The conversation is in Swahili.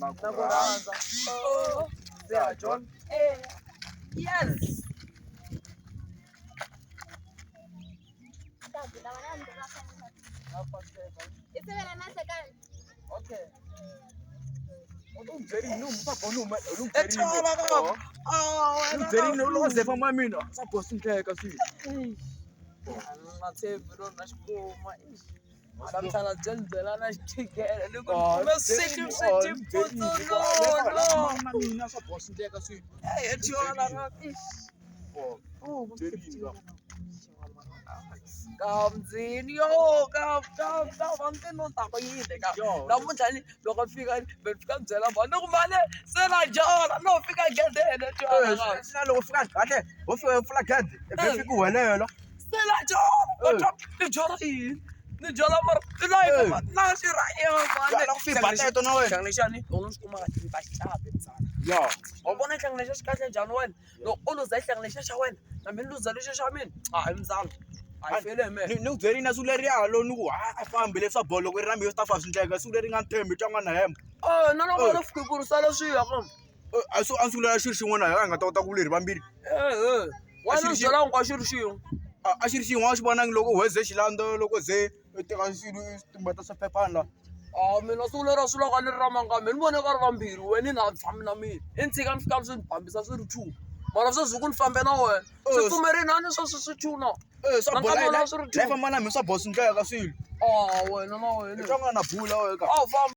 Nakuranza. Oh, there John. Yes. Okay. Ungizerino umsabona Ethola baba. ungizerino lozefa mamina sabhosa inhleka swi. Ngathembi lo nashikuma. Alamthana dzenzela na xithigele loko kume sithi putsu no. Mamina sabhosa inhleka swi. Ethola ngathi. Oh, ungizerino. Kamzini yo kamntino taba yini ka namuntlha ni loko fika befika byela vanhu ku mali se na jola no fika gedene jola Sina loko fika kahle wo fika pfula gede befika uhelela. se na jola ni jola yini ni jola mara tinayi na xirhayo Ya loko fika bateto na wena. xangle xani u swi kuma ka ta xave ntsana Ya. u vona xangle xa xi kahle njhani wena loko u luza xangle xa wena na mina luza lexi xa mina a hi mzana a fele me Ni ungizerina suleria lo ni ku a fambi leswa bolo ku rambi yo staff swindleka suleri nga nthembi twa n'wana hemba. na loko no fika ku risala swiya kam A sulela xiri xin'wana a nga ta kota ku leri vambirhi. wena u byela nkwa xi ri xin'we A xiri xin'wana xi vonangi loko weze xilando loko ze teka xilo timbata swa phephana la. mina siku lera swi loko ni ri ra mangami ni vone ka ri vambirhi wena ni na tshami na mina i ni tshika ni fika swi ni bambisa swi ri two mara sweswi ku ni fambe na wena swi pfumerini a ni sweswi swi two na Swa bola la fa mana mi swa boss ndleka swilo. wena na wena Twa n'wana bula wena ka. a wu fambi